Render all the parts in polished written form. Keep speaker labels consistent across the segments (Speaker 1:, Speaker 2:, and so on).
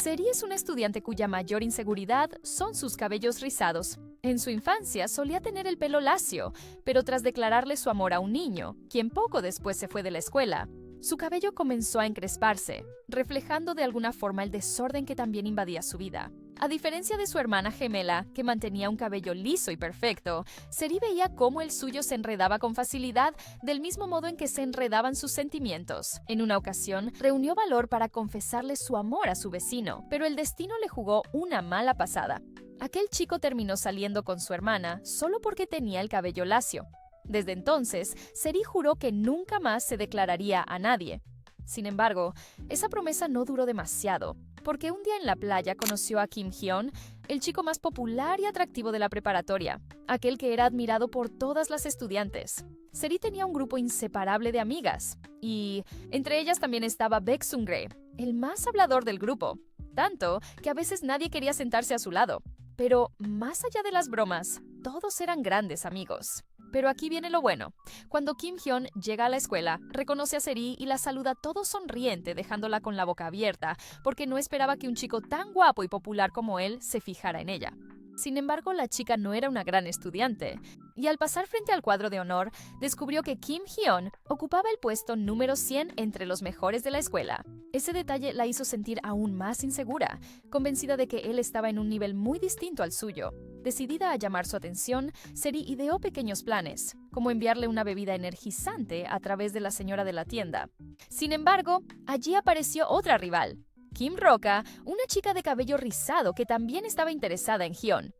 Speaker 1: Seri es una estudiante cuya mayor inseguridad son sus cabellos rizados. En su infancia solía tener el pelo lacio, pero tras declararle su amor a un niño, quien poco después se fue de la escuela, su cabello comenzó a encresparse, reflejando de alguna forma el desorden que también invadía su vida. A diferencia de su hermana gemela, que mantenía un cabello liso y perfecto, Seri veía cómo el suyo se enredaba con facilidad, del mismo modo en que se enredaban sus sentimientos. En una ocasión, reunió valor para confesarle su amor a su vecino, pero el destino le jugó una mala pasada. Aquel chico terminó saliendo con su hermana solo porque tenía el cabello lacio. Desde entonces, Seri juró que nunca más se declararía a nadie. Sin embargo, esa promesa no duró demasiado, porque un día en la playa conoció a Kim Hyun, el chico más popular y atractivo de la preparatoria, aquel que era admirado por todas las estudiantes. Seri tenía un grupo inseparable de amigas, y entre ellas también estaba Baek Sungre, el más hablador del grupo, tanto que a veces nadie quería sentarse a su lado. Pero más allá de las bromas, todos eran grandes amigos. Pero aquí viene lo bueno. Cuando Kim Hyun llega a la escuela, reconoce a Seri y la saluda todo sonriente, dejándola con la boca abierta, porque no esperaba que un chico tan guapo y popular como él se fijara en ella. Sin embargo, la chica no era una gran estudiante, y al pasar frente al cuadro de honor, descubrió que Kim Hyun ocupaba el puesto número 100 entre los mejores de la escuela. Ese detalle la hizo sentir aún más insegura, convencida de que él estaba en un nivel muy distinto al suyo. Decidida a llamar su atención, Seri ideó pequeños planes, como enviarle una bebida energizante a través de la señora de la tienda. Sin embargo, allí apareció otra rival, Kim Roka, una chica de cabello rizado que también estaba interesada en Hyun.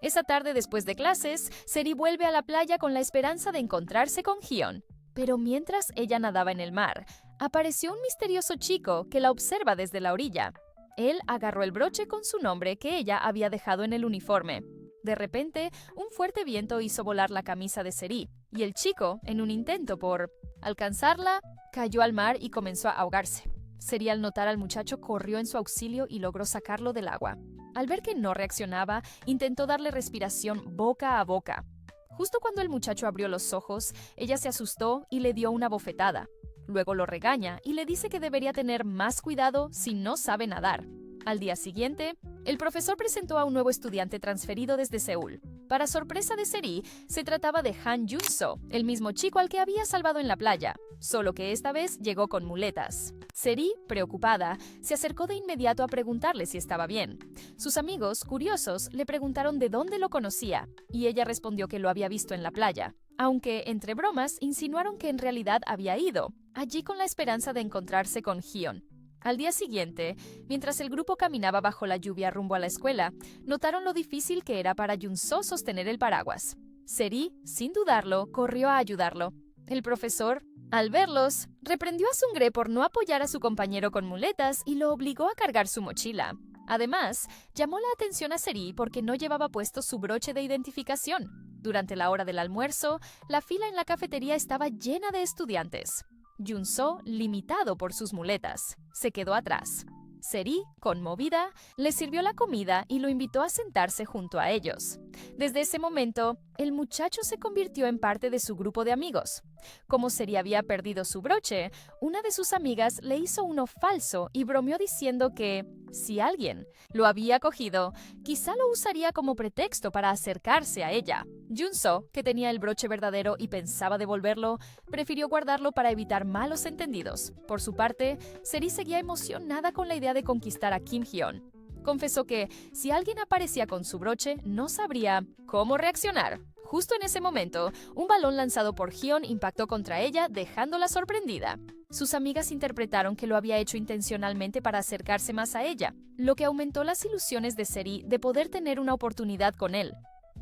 Speaker 1: Esa tarde, después de clases, Seri vuelve a la playa con la esperanza de encontrarse con Hyun. Pero mientras ella nadaba en el mar, apareció un misterioso chico que la observa desde la orilla. Él agarró el broche con su nombre que ella había dejado en el uniforme. De repente, un fuerte viento hizo volar la camisa de Seri, y el chico, en un intento por alcanzarla, cayó al mar y comenzó a ahogarse. Seri, al notar al muchacho, corrió en su auxilio y logró sacarlo del agua. Al ver que no reaccionaba, intentó darle respiración boca a boca. Justo cuando el muchacho abrió los ojos, ella se asustó y le dio una bofetada. Luego lo regaña y le dice que debería tener más cuidado si no sabe nadar. Al día siguiente, el profesor presentó a un nuevo estudiante transferido desde Seúl. Para sorpresa de Seri, se trataba de Han Jun-so, el mismo chico al que había salvado en la playa, solo que esta vez llegó con muletas. Seri, preocupada, se acercó de inmediato a preguntarle si estaba bien. Sus amigos, curiosos, le preguntaron de dónde lo conocía, y ella respondió que lo había visto en la playa, aunque, entre bromas, insinuaron que en realidad había ido, allí con la esperanza de encontrarse con Hyun. Al día siguiente, mientras el grupo caminaba bajo la lluvia rumbo a la escuela, notaron lo difícil que era para Jun-so sostener el paraguas. Seri, sin dudarlo, corrió a ayudarlo. El profesor, al verlos, reprendió a Sungre por no apoyar a su compañero con muletas y lo obligó a cargar su mochila. Además, llamó la atención a Seri porque no llevaba puesto su broche de identificación. Durante la hora del almuerzo, la fila en la cafetería estaba llena de estudiantes. Jun-so, limitado por sus muletas, se quedó atrás. Seri, conmovida, le sirvió la comida y lo invitó a sentarse junto a ellos. Desde ese momento, el muchacho se convirtió en parte de su grupo de amigos. Como Seri había perdido su broche, una de sus amigas le hizo uno falso y bromeó diciendo que, si alguien lo había cogido, quizá lo usaría como pretexto para acercarse a ella. Jun-so, que tenía el broche verdadero y pensaba devolverlo, prefirió guardarlo para evitar malos entendidos. Por su parte, Seri seguía emocionada con la idea de conquistar a Kim Hyun. Confesó que, si alguien aparecía con su broche, no sabría cómo reaccionar. Justo en ese momento, un balón lanzado por Hyun impactó contra ella, dejándola sorprendida. Sus amigas interpretaron que lo había hecho intencionalmente para acercarse más a ella, lo que aumentó las ilusiones de Seri de poder tener una oportunidad con él.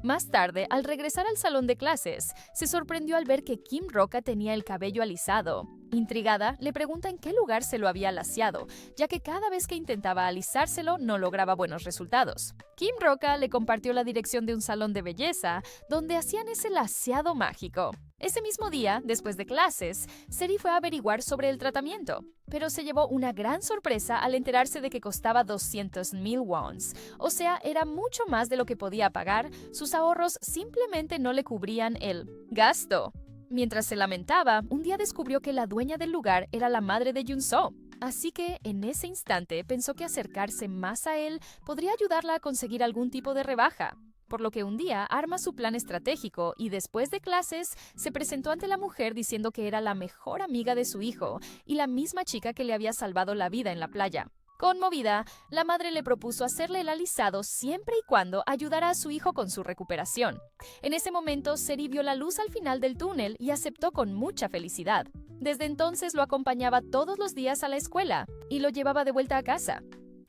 Speaker 1: Más tarde, al regresar al salón de clases, se sorprendió al ver que Kim Roka tenía el cabello alisado. Intrigada, le pregunta en qué lugar se lo había laciado, ya que cada vez que intentaba alisárselo no lograba buenos resultados. Kim Roka le compartió la dirección de un salón de belleza donde hacían ese laciado mágico. Ese mismo día, después de clases, Seri fue a averiguar sobre el tratamiento, pero se llevó una gran sorpresa al enterarse de que costaba 200,000 wons, o sea, era mucho más de lo que podía pagar. Sus ahorros simplemente no le cubrían el gasto. Mientras se lamentaba, un día descubrió que la dueña del lugar era la madre de Jun-so. Así que, en ese instante, pensó que acercarse más a él podría ayudarla a conseguir algún tipo de rebaja. Por lo que un día arma su plan estratégico y después de clases se presentó ante la mujer diciendo que era la mejor amiga de su hijo y la misma chica que le había salvado la vida en la playa. Conmovida, la madre le propuso hacerle el alisado siempre y cuando ayudara a su hijo con su recuperación. En ese momento, Seri vio la luz al final del túnel y aceptó con mucha felicidad. Desde entonces lo acompañaba todos los días a la escuela y lo llevaba de vuelta a casa.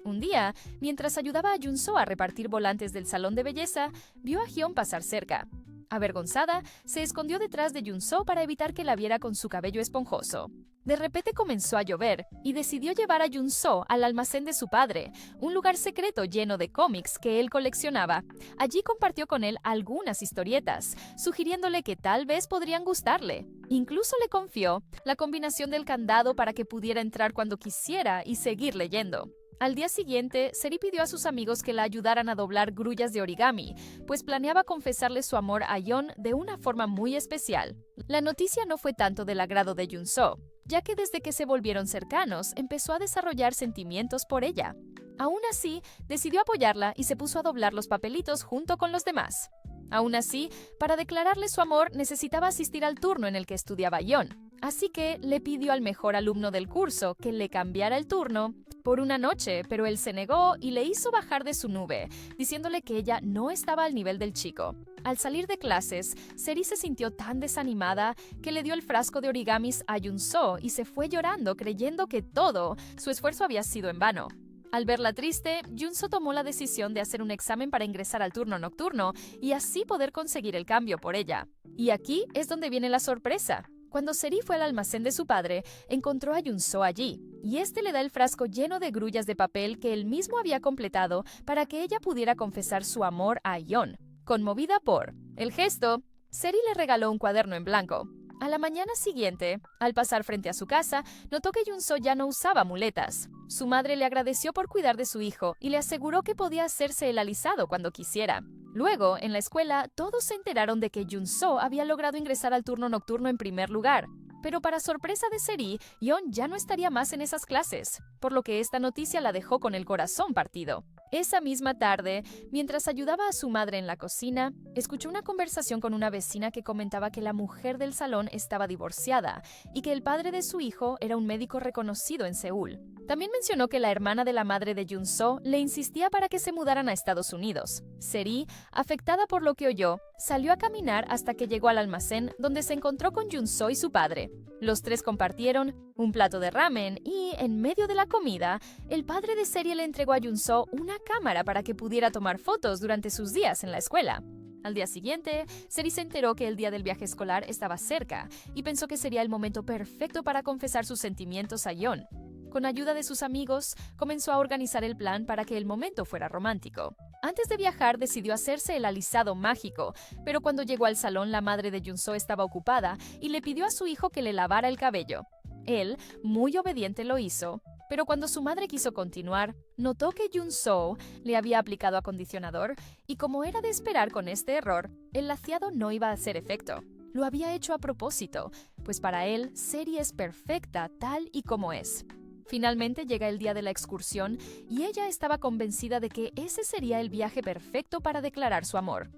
Speaker 1: Un día, mientras ayudaba a Junso a repartir volantes del salón de belleza, vio a Hyun pasar cerca. Avergonzada, se escondió detrás de Junso para evitar que la viera con su cabello esponjoso. De repente comenzó a llover y decidió llevar a Junso al almacén de su padre, un lugar secreto lleno de cómics que él coleccionaba. Allí compartió con él algunas historietas, sugiriéndole que tal vez podrían gustarle. Incluso le confió la combinación del candado para que pudiera entrar cuando quisiera y seguir leyendo. Al día siguiente, Seri pidió a sus amigos que la ayudaran a doblar grullas de origami, pues planeaba confesarle su amor a Yeon de una forma muy especial. La noticia no fue tanto del agrado de Junso, ya que desde que se volvieron cercanos, empezó a desarrollar sentimientos por ella. Aún así, decidió apoyarla y se puso a doblar los papelitos junto con los demás. Aún así, para declararle su amor, necesitaba asistir al turno en el que estudiaba Yeon. Así que le pidió al mejor alumno del curso que le cambiara el turno por una noche, pero él se negó y le hizo bajar de su nube, diciéndole que ella no estaba al nivel del chico. Al salir de clases, Seri se sintió tan desanimada que le dio el frasco de origamis a Junso y se fue llorando creyendo que todo su esfuerzo había sido en vano. Al verla triste, Junso tomó la decisión de hacer un examen para ingresar al turno nocturno y así poder conseguir el cambio por ella. Y aquí es donde viene la sorpresa. Cuando Seri fue al almacén de su padre, encontró a Junso allí, y este le da el frasco lleno de grullas de papel que él mismo había completado para que ella pudiera confesar su amor a Yeon. Conmovida por el gesto, Seri le regaló un cuaderno en blanco. A la mañana siguiente, al pasar frente a su casa, notó que Junso ya no usaba muletas. Su madre le agradeció por cuidar de su hijo y le aseguró que podía hacerse el alisado cuando quisiera. Luego, en la escuela, todos se enteraron de que Junso había logrado ingresar al turno nocturno en primer lugar. Pero para sorpresa de Seri, Yeon ya no estaría más en esas clases, por lo que esta noticia la dejó con el corazón partido. Esa misma tarde, mientras ayudaba a su madre en la cocina, escuchó una conversación con una vecina que comentaba que la mujer del salón estaba divorciada y que el padre de su hijo era un médico reconocido en Seúl. También mencionó que la hermana de la madre de Junso le insistía para que se mudaran a Estados Unidos. Seri, afectada por lo que oyó, salió a caminar hasta que llegó al almacén donde se encontró con Junso y su padre. Los tres compartieron un plato de ramen y, en medio de la comida, el padre de Seri le entregó a Junso una cámara para que pudiera tomar fotos durante sus días en la escuela. Al día siguiente, Seri se enteró que el día del viaje escolar estaba cerca y pensó que sería el momento perfecto para confesar sus sentimientos a Yeon. Con ayuda de sus amigos, comenzó a organizar el plan para que el momento fuera romántico. Antes de viajar, decidió hacerse el alisado mágico, pero cuando llegó al salón, la madre de Junso estaba ocupada y le pidió a su hijo que le lavara el cabello. Él, muy obediente, lo hizo, pero cuando su madre quiso continuar, notó que Junso le había aplicado acondicionador y, como era de esperar con este error, el laciado no iba a hacer efecto. Lo había hecho a propósito, pues para él, Seri es perfecta tal y como es. Finalmente llega el día de la excursión y ella estaba convencida de que ese sería el viaje perfecto para declarar su amor.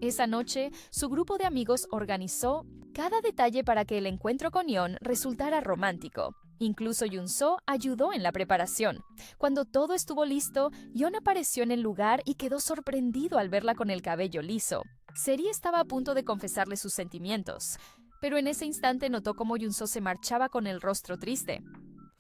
Speaker 1: Esa noche, su grupo de amigos organizó cada detalle para que el encuentro con Yeon resultara romántico. Incluso Junso ayudó en la preparación. Cuando todo estuvo listo, Yeon apareció en el lugar y quedó sorprendido al verla con el cabello liso. Seri estaba a punto de confesarle sus sentimientos, pero en ese instante notó cómo Junso se marchaba con el rostro triste.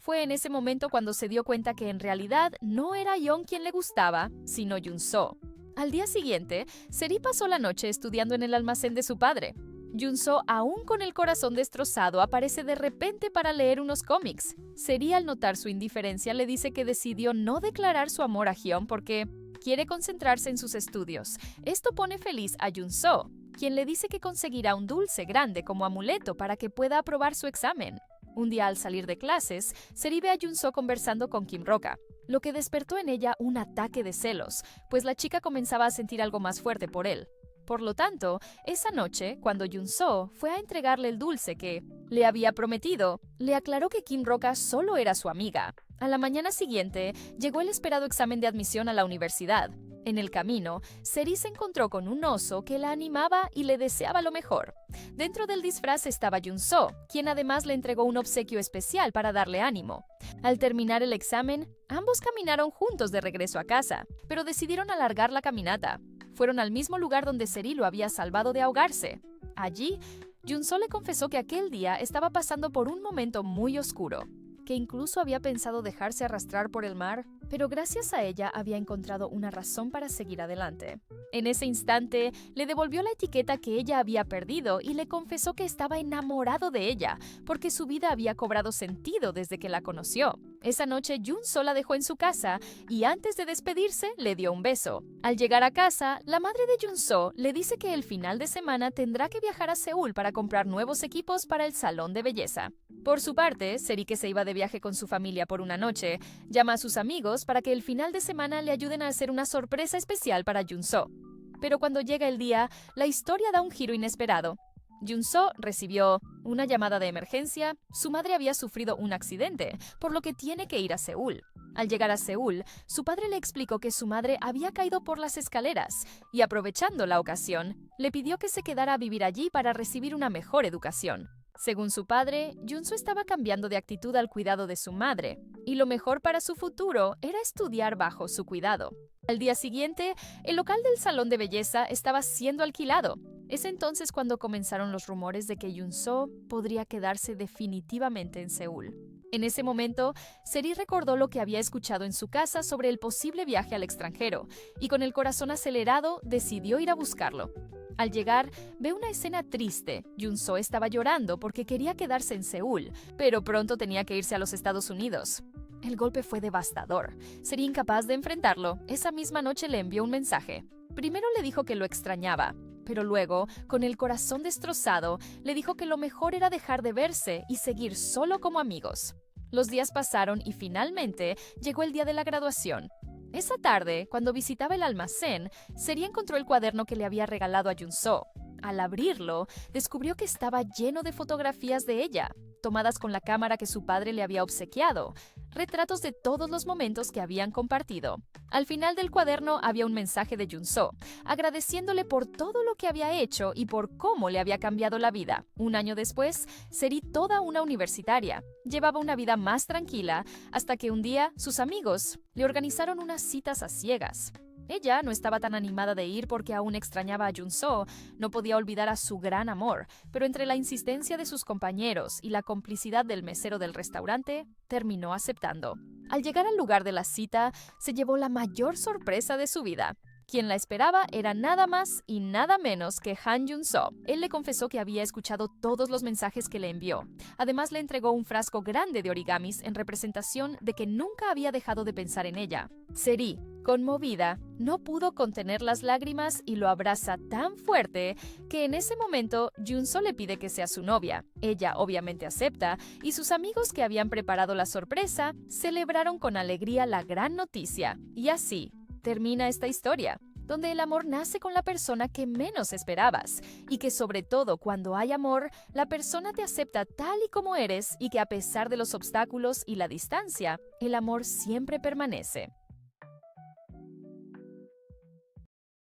Speaker 1: Fue en ese momento cuando se dio cuenta que en realidad no era Yeon quien le gustaba, sino Junso. Al día siguiente, Seri pasó la noche estudiando en el almacén de su padre. Junso, aún con el corazón destrozado, aparece de repente para leer unos cómics. Seri, al notar su indiferencia, le dice que decidió no declarar su amor a Yeon porque quiere concentrarse en sus estudios. Esto pone feliz a Junso, quien le dice que conseguirá un dulce grande como amuleto para que pueda aprobar su examen. Un día, al salir de clases, Seri ve a Junso conversando con Kim Roka, lo que despertó en ella un ataque de celos, pues la chica comenzaba a sentir algo más fuerte por él. Por lo tanto, esa noche, cuando Junso fue a entregarle el dulce que le había prometido, le aclaró que Kim Roka solo era su amiga. A la mañana siguiente, llegó el esperado examen de admisión a la universidad. En el camino, Seri se encontró con un oso que la animaba y le deseaba lo mejor. Dentro del disfraz estaba Junso, quien además le entregó un obsequio especial para darle ánimo. Al terminar el examen, ambos caminaron juntos de regreso a casa, pero decidieron alargar la caminata. Fueron al mismo lugar donde Seri lo había salvado de ahogarse. Allí, Junso le confesó que aquel día estaba pasando por un momento muy oscuro, que incluso había pensado dejarse arrastrar por el mar, pero gracias a ella había encontrado una razón para seguir adelante. En ese instante, le devolvió la etiqueta que ella había perdido y le confesó que estaba enamorado de ella, porque su vida había cobrado sentido desde que la conoció. Esa noche, Junso la dejó en su casa y antes de despedirse, le dio un beso. Al llegar a casa, la madre de Junso le dice que el final de semana tendrá que viajar a Seúl para comprar nuevos equipos para el salón de belleza. Por su parte, Seri, que se iba de viaje con su familia por una noche, llama a sus amigos para que el final de semana le ayuden a hacer una sorpresa especial para Junso. Pero cuando llega el día, la historia da un giro inesperado. Junso recibió una llamada de emergencia. Su madre había sufrido un accidente, por lo que tiene que ir a Seúl. Al llegar a Seúl, su padre le explicó que su madre había caído por las escaleras y, aprovechando la ocasión, le pidió que se quedara a vivir allí para recibir una mejor educación. Según su padre, Junso estaba cambiando de actitud al cuidado de su madre, y lo mejor para su futuro era estudiar bajo su cuidado. Al día siguiente, el local del salón de belleza estaba siendo alquilado. Es entonces cuando comenzaron los rumores de que Junso podría quedarse definitivamente en Seúl. En ese momento, Seri recordó lo que había escuchado en su casa sobre el posible viaje al extranjero, y con el corazón acelerado decidió ir a buscarlo. Al llegar, ve una escena triste. Junso estaba llorando porque quería quedarse en Seúl, pero pronto tenía que irse a los Estados Unidos. El golpe fue devastador. Sería incapaz de enfrentarlo. Esa misma noche le envió un mensaje. Primero le dijo que lo extrañaba, pero luego, con el corazón destrozado, le dijo que lo mejor era dejar de verse y seguir solo como amigos. Los días pasaron y finalmente llegó el día de la graduación. Esa tarde, cuando visitaba el almacén, Seri encontró el cuaderno que le había regalado a Junso. Al abrirlo, descubrió que estaba lleno de fotografías de ella, tomadas con la cámara que su padre le había obsequiado, retratos de todos los momentos que habían compartido. Al final del cuaderno había un mensaje de Junso, agradeciéndole por todo lo que había hecho y por cómo le había cambiado la vida. Un año después, Seri, toda una universitaria, llevaba una vida más tranquila hasta que un día sus amigos le organizaron unas citas a ciegas. Ella no estaba tan animada de ir porque aún extrañaba a Junso, no podía olvidar a su gran amor, pero entre la insistencia de sus compañeros y la complicidad del mesero del restaurante, terminó aceptando. Al llegar al lugar de la cita, se llevó la mayor sorpresa de su vida. Quien la esperaba era nada más y nada menos que Han Junso. Él le confesó que había escuchado todos los mensajes que le envió. Además, le entregó un frasco grande de origamis en representación de que nunca había dejado de pensar en ella. Seri, conmovida, no pudo contener las lágrimas y lo abraza tan fuerte que en ese momento Junso le pide que sea su novia. Ella obviamente acepta y sus amigos que habían preparado la sorpresa celebraron con alegría la gran noticia. Y así termina esta historia, donde el amor nace con la persona que menos esperabas y que sobre todo cuando hay amor, la persona te acepta tal y como eres y que a pesar de los obstáculos y la distancia, el amor siempre permanece.